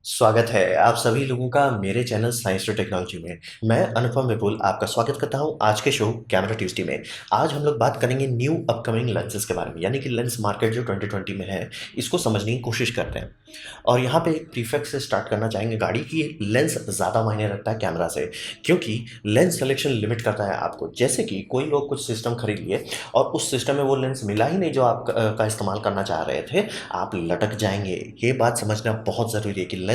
स्वागत है आप सभी लोगों का मेरे चैनल साइंस टू टेक्नोलॉजी में। मैं अनुपम विपुल आपका स्वागत करता हूं आज के शो कैमरा ट्यूसडे में। आज हम लोग बात करेंगे न्यू अपकमिंग लेंसेज के बारे में, यानी कि लेंस मार्केट जो 2020 में है इसको समझने की कोशिश करते हैं। और यहाँ पे एक प्रीफिक्स से स्टार्ट करना चाहेंगे गाड़ी की। लेंस ज़्यादा मायने रखता है कैमरा से, क्योंकि लेंस सिलेक्शन लिमिट करता है आपको। जैसे कि कोई लोग कुछ सिस्टम खरीद लिए और उस सिस्टम में वो लेंस मिला ही नहीं जो आप का इस्तेमाल करना चाह रहे थे, आप लटक जाएंगे। ये बात समझना बहुत ज़रूरी है कि लेंस,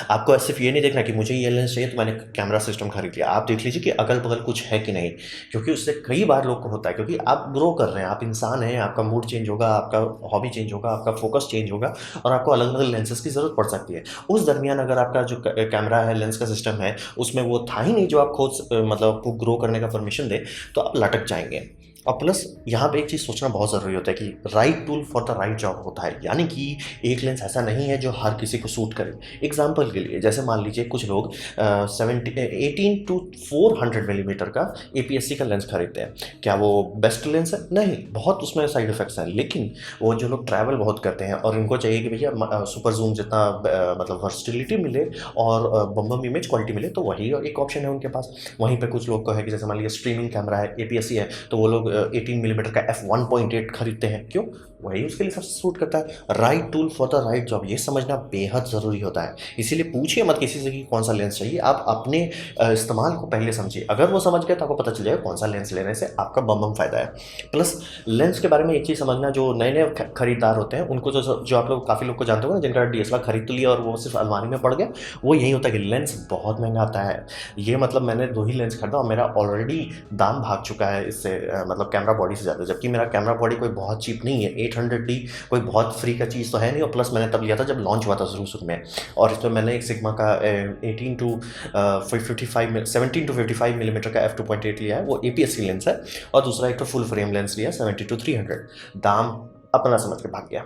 आपको सिर्फ ये नहीं देखना कि मुझे ये लेंस चाहिए तो मैंने कैमरा सिस्टम खरीद लिया। आप देख लीजिए कि अगल बगल कुछ है कि नहीं, क्योंकि उससे कई बार लोग को होता है, क्योंकि आप ग्रो कर रहे हैं, आप इंसान हैं, आपका मूड चेंज होगा, आपका हॉबी चेंज होगा, आपका फोकस चेंज होगा और आपको अलग अलग लेंसेज की ज़रूरत पड़ सकती है। उस दरमियान अगर आपका जो कैमरा है, लेंस का सिस्टम है, उसमें वो था ही नहीं जो आप खुद मतलब आपको ग्रो करने का परमिशन दे, तो आप लटक जाएंगे। और प्लस यहाँ पे एक चीज़ सोचना बहुत ज़रूरी होता है कि right tool for the right job होता है, यानी कि एक लेंस ऐसा नहीं है जो हर किसी को सूट करे। एग्जाम्पल के लिए जैसे मान लीजिए कुछ लोग 18 to 400 मिलीमीटर का APS-C का लेंस खरीदते हैं। क्या वो बेस्ट लेंस है? नहीं, बहुत उसमें साइड इफेक्ट्स हैं। लेकिन वो जो लोग ट्रैवल बहुत करते हैं और इनको चाहिए कि भैया सुपर जूम जितना मतलब वर्सटिलिटी मिले और बम इमेज क्वालिटी मिले, तो वही एक ऑप्शन है उनके पास। वहीं पे कुछ लोग को है कि जैसे मान लीजिए स्ट्रीमिंग कैमरा है, APS-C है, तो वो लोग 18 मिलीमीटर का f1.8 खरीदते हैं। क्यों? वही उसके लिए सबसे सूट करता है। Right tool for the right job, ये समझना बेहद ज़रूरी होता है। इसीलिए पूछिए मत किसी से कि कौन सा लेंस चाहिए, आप अपने इस्तेमाल को पहले समझिए। अगर वो समझ गए तो आपको पता चल जाएगा कौन सा लेंस लेने से आपका बम फ़ायदा है। प्लस लेंस के बारे में एक चीज़ समझना, जो नए नए खरीदार होते हैं उनको, जो आप लोग काफ़ी लोग को जानते हो ना, जिनका DSLR खरीद तो लिया और वो सिर्फ अलमारी में पड़ गया, वो यही होता है कि लेंस बहुत महंगा आता है। ये मतलब मैंने 2 ही लेंस खरीदा और मेरा ऑलरेडी दाम भाग चुका है इससे, मतलब कैमरा बॉडी से ज़्यादा। जबकि मेरा कैमरा बॉडी कोई बहुत चीप नहीं है, 800D कोई बहुत फ्री का चीज़ तो है नहीं। और प्लस मैंने तब लिया था जब लॉन्च हुआ था शुरू में, और इसमें मैंने एक सिग्मा का 17 to 55 मिलीमीटर का f2.8 लिया है, वो APS-C लेंस है। और दूसरा एक तो फुल फ्रेम लेंस लिया 70 to 300। दाम अपना समझ के भाग गया।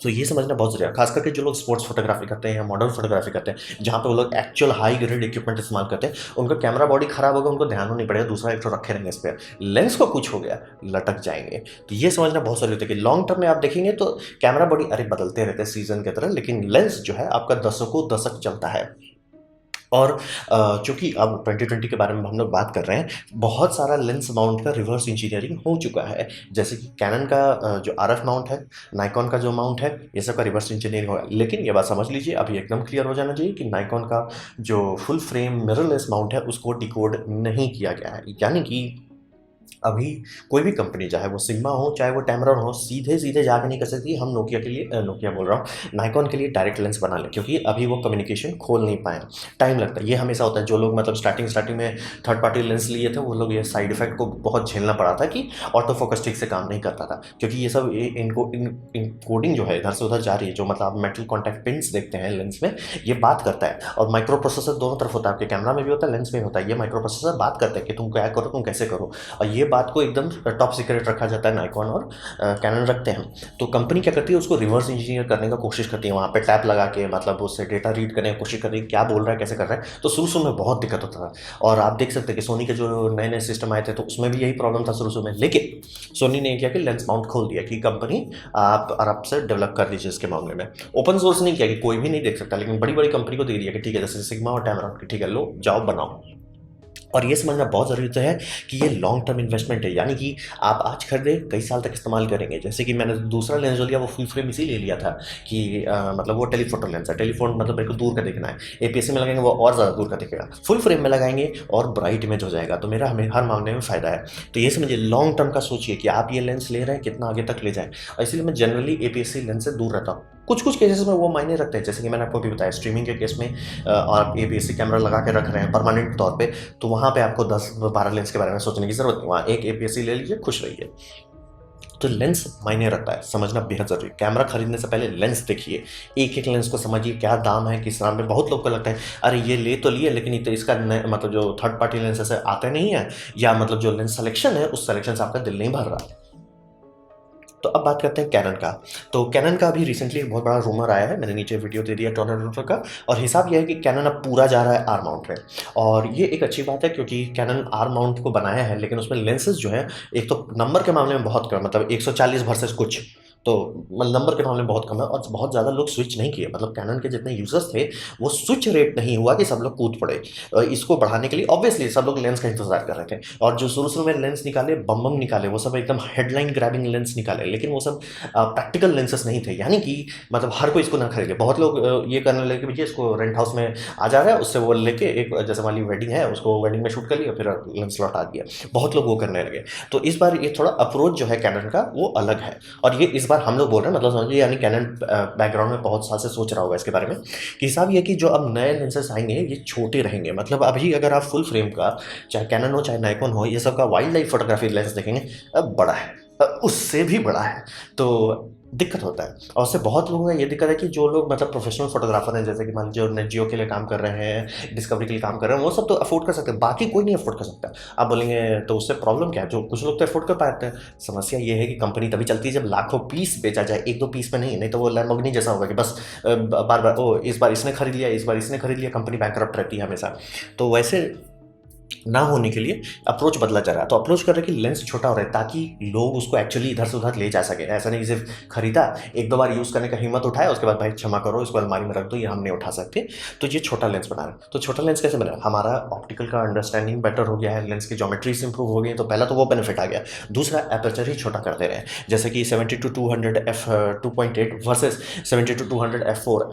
तो ये समझना बहुत ज़रूरी है, खास करके जो लोग स्पोर्ट्स फोटोग्राफी करते हैं या मॉडल फोटोग्राफी करते हैं, जहाँ पे वो लोग एक्चुअल हाई ग्रेड इक्विपमेंट इस्तेमाल करते हैं। उनका कैमरा बॉडी खराब होगा, उनको ध्यान नहीं पड़ेगा, दूसरा एक तो रखे रहेंगे इस पर। लेंस को कुछ हो गया, लटक जाएंगे। तो ये समझना बहुत जरूरी होता है कि लॉन्ग टर्म में आप देखेंगे तो कैमरा बॉडी अरे बदलते रहते हैं सीजन की तरह, लेकिन लेंस जो है आपका दशकों दशक चलता है। और चूँकि अब 2020 के बारे में हम लोग बात कर रहे हैं, बहुत सारा लेंस माउंट का रिवर्स इंजीनियरिंग हो चुका है। जैसे कि कैनन का जो RF माउंट है, नाइकॉन का जो माउंट है, ये सब का रिवर्स इंजीनियरिंग होगा। लेकिन ये बात समझ लीजिए, अभी एकदम क्लियर हो जाना चाहिए कि नाइकॉन का जो फुल फ्रेम मिररलेस माउंट है उसको डिकोड नहीं किया गया है। यानी कि अभी कोई भी कंपनी, चाहे वो सिग्मा हो चाहे वो टैमरॉन हो, सीधे सीधे जाके नहीं कर सकती हम नोकिया के लिए, नोकिया बोल रहा हूँ, नाइकॉन के लिए डायरेक्ट लेंस बना लें, क्योंकि अभी वो कम्युनिकेशन खोल नहीं पाए। टाइम लगता है, ये हमेशा होता है। जो लोग मतलब स्टार्टिंग में थर्ड पार्टी लेंस लिए थे, वो लोग ये साइड इफेक्ट को बहुत झेलना पड़ा था कि ऑटो फोकस ठीक से काम नहीं करता था, क्योंकि ये सब इनकोडिंग जो है इधर से उधर जा रही है। जो मतलब आप मेटल कॉन्टैक्ट पिंस देखते हैं लेंस में, ये बात करता है। और माइक्रो प्रोसेसर दोनों तरफ होता है, आपके कैमरा में भी होता है, लेंस में भी होता है। ये माइक्रो प्रोसेसर बात करता है कि तुम क्या करो, तुम कैसे करो। और ये बात को एकदम टॉप सीक्रेट रखा जाता है, नाइकॉन और कैनन रखते हैं। तो कंपनी क्या करती है, उसको रिवर्स इंजीनियर करने का कोशिश करती है, वहाँ पे टैप लगा के मतलब उससे डेटा रीड करने की कोशिश करती है, क्या बोल रहा है कैसे कर रहा है। तो शुरू में बहुत दिक्कत होता था। और आप देख सकते हैं कि सोनी के जो नए नए सिस्टम आए थे तो उसमें भी यही प्रॉब्लम था शुरू में। लेकिन सोनी ने किया कि लेंस माउंट खोल दिया कि कंपनी आप आराम से डेवलप कर लीजिए इसके मामले में। ओपन सोर्स नहीं किया कि कोई भी नहीं देख सकता, लेकिन बड़ी बड़ी कंपनी को दे दिया कि ठीक है, जैसे सिग्मा और टैमरॉन की, ठीक है लो जाओ बनाओ। और ये समझना बहुत ज़रूरी होता है कि ये लॉन्ग टर्म इन्वेस्टमेंट है, यानी कि आप आज खरीदे कई साल तक इस्तेमाल करेंगे। जैसे कि मैंने दूसरा लेंस जो लिया वो फुल फ्रेम इसीलिए लिया था कि मतलब वो टेलीफोटो लेंस है। टेलीफोन मतलब मेरे को दूर का देखना है, APS-C में लगाएंगे वो और ज़्यादा दूर का दिखेगा, फुल फ्रेम में लगाएंगे और ब्राइट इमेज हो जाएगा। तो मेरा हमें हर मामले में फ़ायदा है। तो ये समझिए, लॉन्ग टर्म का सोचिए कि आप ये लेंस ले रहे हैं कितना आगे तक ले जाएँ। और इसलिए मैं जनरली APS-C लेंस से दूर रहता हूँ। कुछ कुछ केसेस में वो मायने रखते हैं, जैसे कि मैंने आपको भी बताया स्ट्रीमिंग के केस में आप APS-C कैमरा लगा के रख रहे हैं परमानेंट तौर पे, तो वहाँ पे आपको 10-12 लेंस के बारे में सोचने की जरूरत नहीं। वहाँ एक APS-C ले लीजिए, खुश रहिए। तो लेंस मायने रखता है, समझना बेहद जरूरी है। कैमरा खरीदने से पहले लेंस देखिए, एक एक लेंस को समझिए, क्या दाम है, किस दाम में। बहुत लोग को लगता है अरे ये ले तो लिए, लेकिन ये तो इसका मतलब जो थर्ड पार्टी लेंस से आते नहीं है, या मतलब जो लेंस सिलेक्शन है उस सिलेक्शन से आपका दिल नहीं भर रहा। तो अब बात करते हैं कैनन का। तो कैनन का अभी रिसेंटली एक बहुत बड़ा रूमर आया है, मैंने नीचे वीडियो दे दिया टॉर्नेडो का। और हिसाब यह है कि कैनन अब पूरा जा रहा है आर माउंट में। और ये एक अच्छी बात है, क्योंकि कैनन आर माउंट को बनाया है, लेकिन उसमें लेंसेज जो है, एक तो नंबर के मामले में बहुत कम, मतलब 140 वर्सेस कुछ, तो नंबर के मामले में बहुत कम है और बहुत ज़्यादा लोग स्विच नहीं किए, मतलब कैनन के जितने यूजर्स थे वो स्विच रेट नहीं हुआ कि सब लोग कूद पड़े इसको बढ़ाने के लिए। ऑब्वियसली सब लोग लेंस का इंतजार कर रहे थे और जो शुरू शुरू में लेंस निकाले बम बम निकाले वो सब एकदम हेडलाइन ग्रैबिंग लेंस निकाले, लेकिन वो सब प्रैक्टिकल लेंसेस नहीं थे। यानी कि मतलब हर कोई इसको ना खरीदे, बहुत लोग ये करने लगे कि भैया इसको रेंट हाउस में आ जा रहा है, उससे वो लेके एक जैसे वाली वेडिंग है उसको वेडिंग में शूट कर लिया फिर लेंस लौटा दिया, बहुत लोग वो करने लगे। तो इस बार ये थोड़ा अप्रोच जो है कैनन का वो अलग है और ये इस बार हम लोग बोल रहे हैं, मतलब समझिए यानी कैनन बैकग्राउंड में बहुत साल से सोच रहा होगा इसके बारे में कि हिसाब ये कि जो अब नए लेंसेस आएंगे ये छोटे रहेंगे। मतलब अभी अगर आप फुल फ्रेम का चाहे कैनन हो चाहे नाइकॉन हो ये सब का वाइल्ड लाइफ फोटोग्राफी लेंस देखेंगे अब बड़ा है, उससे भी बड़ा है, तो दिक्कत होता है। और उससे बहुत लोगों का ये दिक्कत है कि जो लोग मतलब प्रोफेशनल फोटोग्राफर हैं, जैसे कि मान लीजिए नेट जियो के लिए काम कर रहे हैं, डिस्कवरी के लिए काम कर रहे हैं, वो सब तो अफोर्ड कर सकते हैं, बाकी कोई नहीं अफोर्ड कर सकता। आप बोलेंगे तो उससे प्रॉब्लम क्या है, जो कुछ लोग तो अफोर्ड कर पाते हैं। समस्या ये है कि कंपनी तभी चलती है जब लाखों पीस बेचा जाए, एक दो पीस में नहीं तो वो लैम्बोर्गिनी जैसा होगा कि बस बार बार ओ इस बार इसने खरीद लिया, इस बार इसने खरीद लिया, कंपनी बैंकरप्ट रहती है हमेशा। तो वैसे ना होने के लिए अप्रोच बदला जा रहा है। तो अप्रोच कर रहे हैं कि लेंस छोटा हो रहा है ताकि लोग उसको एक्चुअली इधर से उधर ले जा सके। ऐसा नहीं सिर्फ खरीदा एक दो बार यूज़ करने का हिम्मत उठाया उसके बाद भाई क्षमा करो इसको अलमारी में रख दो, ये हम नहीं उठा सकते, तो ये छोटा लेंस बना रहे हैं। तो छोटा लेंस कैसे बना, हमारा ऑप्टिकल का अंडरस्टैंडिंग बेटर हो गया है, लेंस की ज्योमेट्रीज इंप्रूव हो गई है, तो पहला तो वो बेनिफिट आ गया। दूसरा एपर्चर ही छोटा कर दे रहे हैं, जैसे कि 70-200 f2.8 वर्सेस 70-200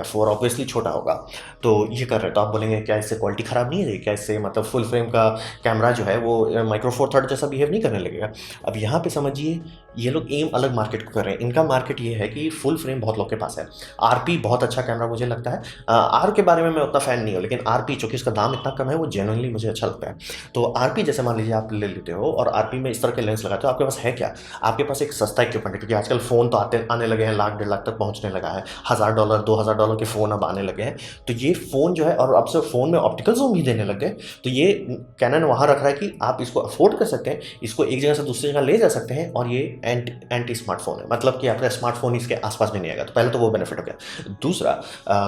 f4 ऑब्वियसली छोटा होगा, तो ये कर रहे हैं। तो आप बोलेंगे क्या इससे क्वालिटी खराब नहीं है, क्या इससे मतलब फुल फ्रेम का कैमरा जो है वो माइक्रो फोर थर्ड जैसा बिहेव नहीं करने लगेगा। अब यहाँ पे समझिए ये लोग एम अलग मार्केट को कर रहे हैं। इनका मार्केट ये है कि फुल फ्रेम बहुत लोग के पास है, आरपी बहुत अच्छा कैमरा मुझे लगता है, आर के बारे में मैं उतना फैन नहीं हूँ, लेकिन आरपी चूंकि इसका दाम इतना कम है वो जेन्युइनली मुझे अच्छा लगता है। तो आरपी जैसे मान लीजिए आप ले लेते हो और आरपी में इस तरह के लेंस लगाते हो, आपके पास है क्या, आपके पास एक सस्ता इक्विपमेंट है, क्योंकि आजकल फ़ोन तो आने लगे हैं, लाख डेढ़ लाख तक पहुँचने लगा है, $1000 $2000 के फ़ोन अब आने लगे हैं। तो ये फ़ोन जो है और अब से फ़ोन में ऑप्टिकल जूम भी देने लग गए, तो ये कैनन वहाँ रख रहा है कि आप इसको अफोर्ड कर सकते हैं, इसको एक जगह से दूसरी जगह ले जा सकते हैं, और ये एंटी स्मार्टफोन है, मतलब कि आपका स्मार्टफोन इसके आसपास भी नहीं आएगा। तो पहले तो वो बेनिफिट हो गया। दूसरा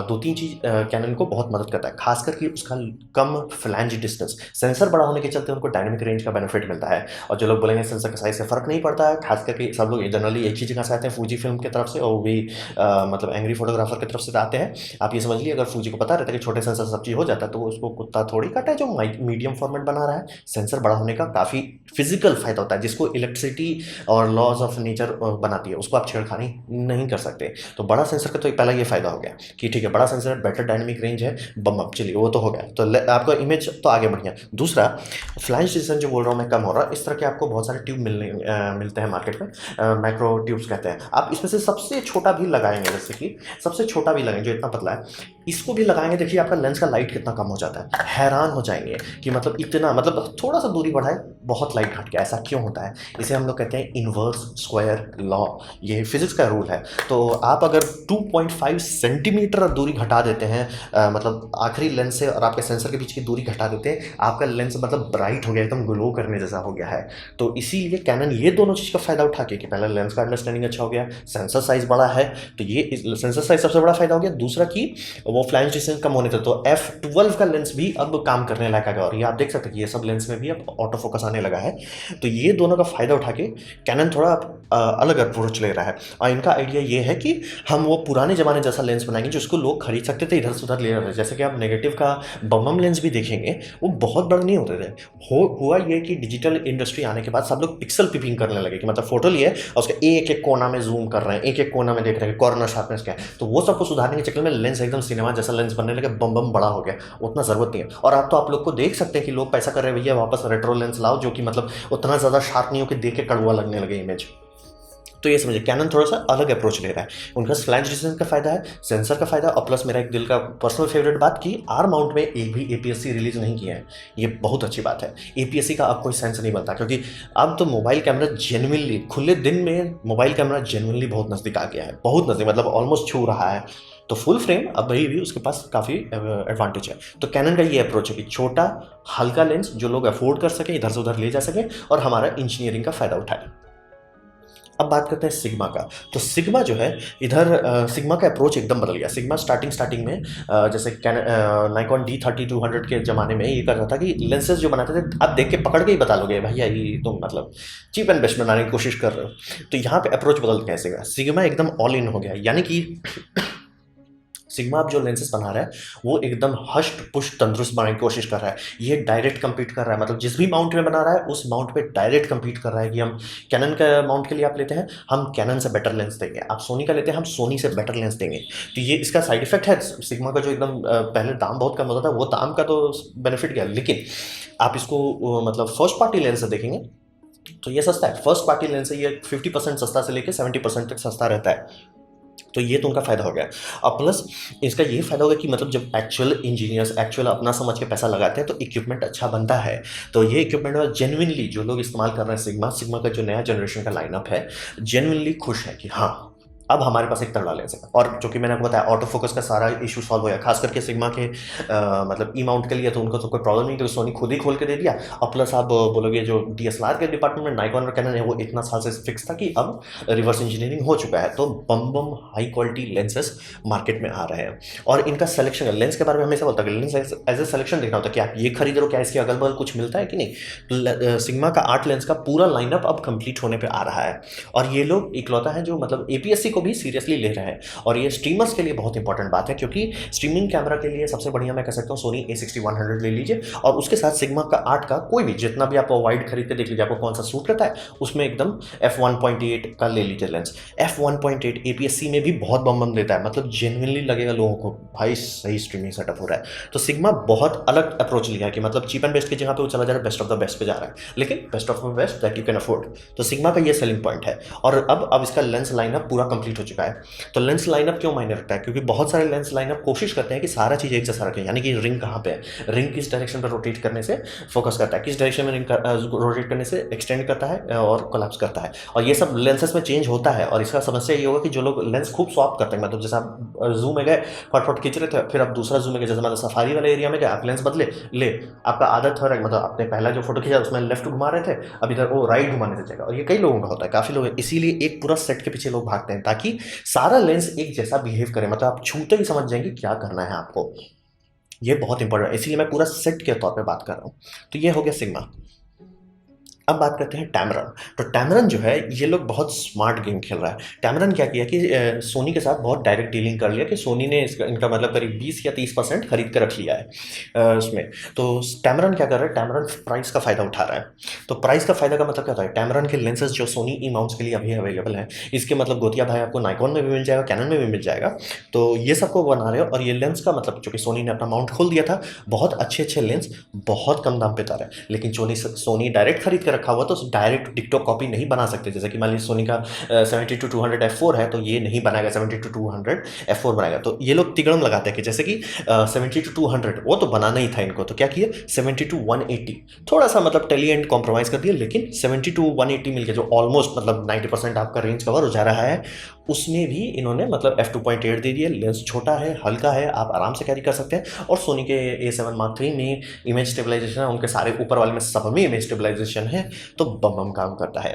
दो तीन चीज़ कैनन को बहुत मदद करता है, खास करके उसका कम फ्लैंज डिस्टेंस, सेंसर बड़ा होने के चलते उनको डायनेमिक रेंज का बेनिफिट मिलता है। और जो लोग बोलेंगे सेंसर का साइज से फर्क नहीं पड़ता है, खास करके सब लोग जनरली एक ही जगह से आते हैं, फूजी फिल्म की तरफ से, और वो भी मतलब एंग्री फोटोग्राफर की तरफ से आते हैं। आप ये समझ लीजिए अगर फूजी को पता रहता है कि छोटे सेंसर सब चीज़ हो जाता है, तो उसको कुत्ता थोड़ी काटा है जो मीडियम फॉर्मेट बना रहा है। सेंसर बड़ा होने का काफ़ी फिजिकल फायदा होता है, जिसको इलेक्ट्रिसिटी और लॉज ऑफ नेचर बनाती है, उसको आप छेड़खानी नहीं कर सकते। तो बड़ा सेंसर का तो पहला ये फायदा हो गया कि ठीक है बड़ा सेंसर, बेटर डायनेमिक रेंज है, बम अप, चलिए वो तो हो गया, तो आपका इमेज तो आगे बढ़िया। दूसरा फ्लैश डिस्टेंस जो बोल रहा हूँ मैं कम हो रहा है, इस तरह के आपको बहुत सारे ट्यूब मिलते हैं मार्केट में, माइक्रो ट्यूब्स कहते हैं। आप इसमें से सबसे छोटा भी लगाएंगे, जैसे कि सबसे छोटा भी लगाएंगे जो इतना पतला है, इसको भी लगाएंगे, देखिए आपका लेंस का लाइट कितना कम हो जाता है, हैरान हो जाएंगे कि मतलब इतना, मतलब थोड़ा सा दूरी बढ़ाए बहुत लाइट हट गया। ऐसा क्यों होता है, इसे हम लोग कहते हैं इनवर्स स्क्वायर लॉ, ये फिजिक्स का रूल है। तो आप अगर 2.5 सेंटीमीटर दूरी घटा देते हैं, मतलब आखिरी लेंस से और आपके सेंसर के बीच की दूरी घटा देते हैं, आपका लेंस मतलब ब्राइट हो गया, एकदम ग्लो करने जैसा हो गया है। तो इसीलिए कैनन ये दोनों चीज़ का फायदा उठा के कि पहला लेंस का अंडरस्टैंडिंग अच्छा हो गया, सेंसर साइज बड़ा है, तो ये सेंसर साइज सबसे बड़ा फायदा हो गया। दूसरा कि वो फ्लैंज डिस्टेंस कम होने थे, तो F12 का लेंस भी अब काम करने लायक आ गया, और ये आप देख सकते हैं कि ये सब लेंस में भी अब ऑटो फोकस आने लगा है। तो ये दोनों का फायदा उठा के कैनन थोड़ा अलग अप्रोच ले रहा है, और इनका आइडिया ये है कि हम वो पुराने ज़माने जैसा लेंस बनाएंगे जिसको लोग खरीद सकते थे, इधर से उधर ले रहे थे। जैसे कि आप नेगेटिव का बम लेंस भी देखेंगे, वो बहुत बड़े नहीं होते थे। हुआ ये कि डिजिटल इंडस्ट्री आने के बाद सब लोग पिक्सल पिपिंग करने लगे, कि मतलब फोटो लिए और उसके एक एक कोना में जूम कर रहे हैं, एक एक कोना में देख रहे हैं कॉर्नर शार्पनेस क्या है, तो वो सबको सुधारने के चक्कर में लेंस एकदम सिनेमा जैसा लेंस बनने लगे, बम बड़ा हो गया, उतना ज़रूरत नहीं है। और आप तो आप लोग को देख सकते हैं कि लोग पैसा कर रहे हैं, भैया वापस रेट्रो लेंस लाओ, जो कि मतलब उतना ज़्यादा शार्प नहीं हो कि देख के कड़वा लगने लगे इमेज। तो ये समझिए कैनन थोड़ा सा अलग अप्रोच ले रहा है, उनका फ्लैंज डिस्टेंस का फायदा है, सेंसर का फायदा, और प्लस मेरा एक दिल का पर्सनल फेवरेट बात की आर माउंट में एक भी APS-C रिलीज नहीं किया है। ये बहुत अच्छी बात है, APS-C का अब कोई सेंस नहीं बनता, क्योंकि अब तो मोबाइल कैमरा जेन्युइनली खुले दिन में मोबाइल कैमरा जेन्युइनली बहुत नज़दीक आ गया है, बहुत नज़दीक, मतलब ऑलमोस्ट छू रहा है। तो फुल फ्रेम अब भी उसके पास काफ़ी एडवांटेज है। तो कैनन का ये अप्रोच है कि छोटा हल्का लेंस जो लोग अफोर्ड कर सकें, इधर से उधर ले जा सकें, और हमारा इंजीनियरिंग का फ़ायदा उठाएं। अब बात करते हैं सिग्मा का। तो सिग्मा जो है इधर सिग्मा का अप्रोच एकदम बदल गया। सिग्मा स्टार्टिंग में जैसे नाइकॉन D3200 के ज़माने में ये करता था कि लेंसेज जो बनाते थे आप देख के पकड़ के ही बता लोगे भैया ये तुम मतलब चीप एंड बेस्ट बनाने की कोशिश कर रहे हो। तो यहाँ पे अप्रोच बदल गया सिग्मा। सिग्मा एकदम ऑल इन हो गया, यानी कि सिग्मा अब जो लेंसेज बना रहा है वो एकदम हष्ट पुष्ट तंदुरुस्त बनाने की कोशिश कर रहा है। ये डायरेक्ट कम्पीट कर रहा है, मतलब जिस भी माउंट में बना रहा है उस माउंट पे डायरेक्ट कम्पीट कर रहा है कि हम कैनन का माउंट के लिए आप लेते हैं, हम कैनन से बेटर लेंस देंगे, आप सोनी का लेते हैं, हम सोनी से बेटर लेंस देंगे। तो ये इसका साइड इफेक्ट है। सिग्मा का जो एकदम पहले दाम बहुत कम होता था वो दाम का तो बेनिफिट गया, लेकिन आप इसको मतलब फर्स्ट पार्टी लेंस से देखेंगे तो ये सस्ता है। फर्स्ट पार्टी लेंस है, ये 50% सस्ता से लेकर 70% तक सस्ता रहता है। तो ये तो उनका फ़ायदा हो गया। और प्लस इसका ये फ़ायदा हो गया कि मतलब जब एक्चुअल इंजीनियर्स एक्चुअल अपना समझ के पैसा लगाते हैं तो इक्विपमेंट अच्छा बनता है। तो ये इक्विपमेंट में जेन्युइनली जो लोग इस्तेमाल कर रहे हैं सिग्मा का जो नया जनरेशन का लाइनअप है, जेन्युइनली खुश है कि हाँ अब हमारे पास एक तगड़ा लेंस है। और जो कि मैंने आपको बताया ऑटो फोकस का सारा इशू सॉल्व हो गया, खास करके सिग्मा के मतलब ई माउंट के लिए तो उनको तो कोई प्रॉब्लम नहीं, क्योंकि सोनी खुद ही खोल के दे दिया। और प्लस आप बोलोगे जो DSLR के डिपार्टमेंट में नाइकॉन और कैनन है वो इतना साल से फिक्स था कि अब रिवर्स इंजीनियरिंग हो चुका है। तो बम हाई क्वालिटी लेंसेज मार्केट में आ रहे हैं। और इनका सिलेक्शन लेंस के बारे में हमेशा बोलता है कि लेंस एज ए सिलेक्शन देखना होता है कि आप ये खरीद रहे हो क्या इसके अगल बगल कुछ मिलता है कि नहीं। तो सिग्मा का 8 लेंस का पूरा लाइनअप अब कंप्लीट होने पर आ रहा है। और ये लोग इकलौता है जो मतलब APS-C को भी सीरियसली ले रहे हैं। और ये स्ट्रीमर्स के लिए बहुत इंपॉर्टेंट बात है, क्योंकि स्ट्रीमिंग कैमरा के लिए सबसे बढ़िया मैं कह सकता हूँ सोनी A6100 ले लीजिए, और उसके साथ सिग्मा का 8 का कोई भी जितना भी आप वाइड खरीद के देख लीजिए आपको कौन सा सूट करता है, उसमें एकदम f1.8 का ले लीजिए लेंस। f1.8 APS-C में भी बहुत बम देता है, मतलब जेन्युइनली लगेगा लोगों को भाई सही स्ट्रीमिंग सेटअप हो रहा है। तो सिग्मा बहुत अलग अप्रोच लिया है कि मतलब चीप एंड बेस्ट की जगह पे वो चला जा रहा है बेस्ट ऑफ द बेस्ट पे जा रहा है, लेकिन best of the best that you can afford. तो सिग्मा का ये सेलिंग पॉइंट है। और अब इसका लेंस लाइनअप पूरा कंप्लीट हो चुका है। तो लेंस लाइनअप क्यों मायने रखता है, क्योंकि बहुत सारे लेंस लाइनअप कोशिश करते हैं कि सारा चीज़ एक जैसा रखें, यानी कि रिंग कहाँ पे है, रिंग किस डायरेक्शन पर रोटेट करने से फोकस करता है, किस डायरेक्शन में रिंग रोटेट करने से एक्सटेंड करता है और कोलैप्स करता है, और ये सब लेंसेज में चेंज होता है। और इसका समस्या ये होगा कि जो लोग लेंस खूब स्वैप करते हैं, मतलब जैसे आप जूम में गए फटफट खींच रहे थे, फिर आप दूसरा जूम में गए, जैसे मतलब सफारी वाले एरिया में गए आप लेंस बदले आपका आदत हो रहा है, मतलब आपने पहला जो फोटो खींचा उसमें लेफ्ट घुमा रहे थे, अब इधर वो राइट घुमाने से जाएगा। और ये कई लोगों का होता है, काफ़ी लोग, इसीलिए एक पूरा सेट के पीछे लोग भागते हैं ताकि सारा लेंस एक जैसा बिहेव करे, मतलब आप छूते ही समझ जाएंगे क्या करना है आपको। ये बहुत इंपॉर्टेंट है, इसीलिए मैं पूरा सेट के तौर पे बात कर रहा हूँ। तो ये हो गया सिग्मा। अब बात करते हैं टैमरन। तो टैमरन जो है ये लोग बहुत स्मार्ट गेम खेल रहा है। टैमरन क्या किया कि सोनी के साथ बहुत डायरेक्ट डीलिंग कर लिया कि सोनी ने इनका मतलब करीब 20 या 30% खरीद कर रख लिया है उसमें। तो टैमरन क्या कर रहा है, टैमरन प्राइस का फ़ायदा उठा रहा है। तो प्राइस का फ़ायदा का मतलब क्या होता है, टैमरन के लेंसेज जो सोनी ई माउंट्स के लिए अभी अवेलेबल हैं, इसके मतलब गोतिया भाई आपको नाइकॉन में भी मिल जाएगा, कैनन में भी मिल जाएगा। तो ये सबको बना रहे हो। और ये लेंस का मतलब चूँकि सोनी ने अपना माउंट खोल दिया था, बहुत अच्छे लेंस बहुत कम दाम पे था रहा है, लेकिन सोनी डायरेक्ट खरीद कर रखा हुआ तो डायरेक्ट टिकटॉक कॉपी नहीं बना सकते। जैसे कि मान लीजिए सोनी का 70-200 f4 है तो ये नहीं बनाएगा 70-200 f4 बनाएगा। तो ये लोग तिगड़म लगाते हैं कि जैसे कि 70-200 वो तो बनाना ही था इनको, तो क्या किया 70-180 थोड़ा सा मतलब टेली एंड कॉम्प्रोमाइज कर दिया, लेकिन 70-180 मिल गया जो ऑलमोस्ट मतलब 90% आपका रेंज कवर हो जा रहा है। उसमें भी इन्होंने मतलब f2.8 दे दिया। लेंस छोटा है, हल्का है, आप आराम से कैरी कर सकते हैं। और सोनी के A7 Mark III में इमेज स्टेबलाइजेशन है, उनके सारे ऊपर वाले में सब में इमेज स्टेबलाइजेशन है, तो बम काम करता है।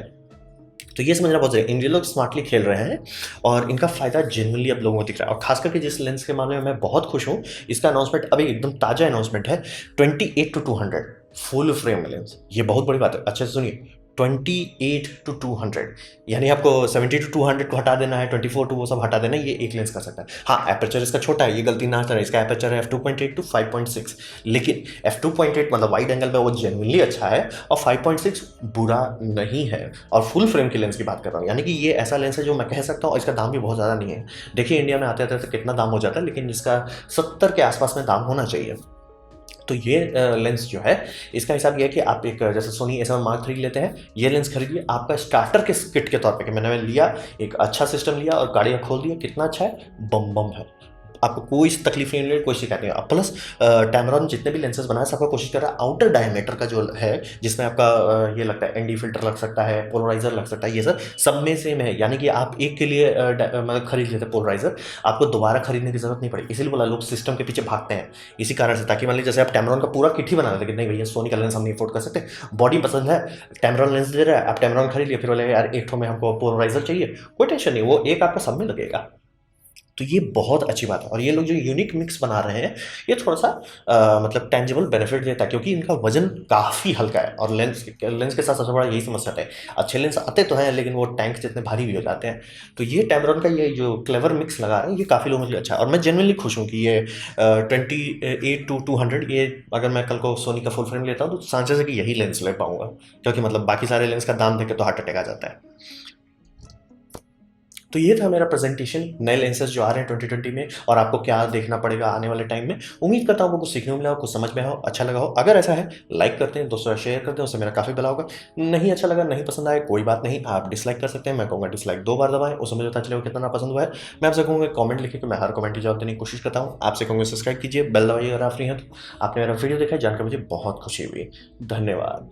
तो ये समझना बहुत जरूरी है, इंडिया लोग स्मार्टली खेल रहे हैं और इनका फायदा जेन्युइनली अब लोगों को दिख रहा है। और खास करके जिस लेंस के मामले में मैं बहुत खुश हूँ, इसका अनाउंसमेंट अभी एकदम ताज़ा अनाउंसमेंट है, 28-200 फुल फ्रेम लेंस। ये बहुत बड़ी बात है, अच्छे से सुनिए, 28-200 यानी आपको 70-200 को हटा देना है, 24 टू वो सब हटा देना है, ये एक लेंस कर सकता है। हाँ एपर्चर इसका छोटा है, ये गलती ना करें, इसका एपर्चर है f2.8 to 5.6, लेकिन f2.8 मतलब वाइड एंगल में वो जेन्युइनली अच्छा है और 5.6 बुरा नहीं है। और फुल फ्रेम की लेंस की बात कर रहा हूँ, यानी कि ये ऐसा लेंस है जो मैं कह सकता हूँ, और इसका दाम भी बहुत ज़्यादा नहीं है। देखिए इंडिया में आते आते तो कितना दाम हो जाता है, लेकिन इसका 70 के आसपास में दाम होना चाहिए। तो ये लेंस जो है इसका हिसाब ये है कि आप एक जैसे सोनी A7 Mark III लेते हैं, ये लेंस खरीदिए आपका स्टार्टर के किट के तौर पे कि मैंने लिया एक अच्छा सिस्टम लिया और गाड़ियाँ खोल दिया, कितना अच्छा है, बम है। आपको कोई तकलीफ नहीं होगी, कोई शिकायत नहीं है। प्लस टैमरॉन जितने भी लेंसेज बनाए सबका कोशिश कर रहा है आउटर डायमीटर का जो है, जिसमें आपका ये लगता है एनडी फिल्टर लग सकता है, पोलराइजर लग सकता है, ये सब में सेम है। यानी कि आप एक के लिए मतलब खरीद लेते पोलराइजर, आपको दोबारा खरीदने की जरूरत नहीं पड़ी। इसीलिए बोला लोग सिस्टम के पीछे भागते हैं इसी कारण से, ताकि मान लीजिए जैसे आप टैमरॉन का पूरा किट ही बना देते कि नहीं भैया सोनी का लेंस हम नहीं अफोर्ड कर सकते, बॉडी पसंद है, टैमरॉन लेंस दे रहा है, आप टैमरॉन खरीद लिए, फिर बोले यार एक ठो में हमको पोलराइजर चाहिए, कोई टेंशन नहीं, वो एक आपका सब में लगेगा। तो ये बहुत अच्छी बात है। और ये लोग जो यूनिक मिक्स बना रहे हैं, ये थोड़ा सा मतलब टेंजिबल बेनिफिट देता है, क्योंकि इनका वजन काफ़ी हल्का है। और लेंस के साथ सबसे बड़ा यही समस्या है, अच्छे लेंस आते तो हैं लेकिन वो टैंक जितने भारी भी हो जाते हैं। तो ये टैमरॉन का ये जो क्लेवर मिक्स लगा रहे हैं, ये काफ़ी लोगों के लिए अच्छा है। और मैं जेनुअनली खुश हूँ कि ये 28-200, ये अगर मैं कल को सोनी का फुल फ्रेम लेता हूँ तो चांसेस है कि यही लेंस ले पाऊंगा, क्योंकि मतलब बाकी सारे लेंस का दाम देख के तो हार्ट अटैक आ जाता है। तो ये था मेरा प्रेजेंटेशन, नए लेंसेज जो आ रहे हैं 2020 में, और आपको क्या देखना पड़ेगा आने वाले टाइम में। उम्मीद करता हूँ आपको कुछ सीखने को मिला हो, कुछ समझ में हो, अच्छा लगा हो। अगर ऐसा है लाइक करते हैं, दोस्तों शेयर करते हैं, उससे मेरा काफ़ी भला होगा। नहीं अच्छा लगा, नहीं पसंद आया, कोई बात नहीं, आप डिसलाइक कर सकते हैं। मैं कहूँगा डिसलाइक 2 बार दबाएं, उससे मुझे पता चलेगा कितना पसंद हुआ है। मैं आपसे कहूँगा कमेंट लिखिए, कि मैं हर कमेंट की जवाब देने की कोशिश करता हूँ। आपसे कहूँगा सब्सक्राइब कीजिए, बेल दबाइए अगर आप फ्री हैं तो। आपने मेरा वीडियो देखा, जानकर मुझे बहुत खुशी हुई। धन्यवाद।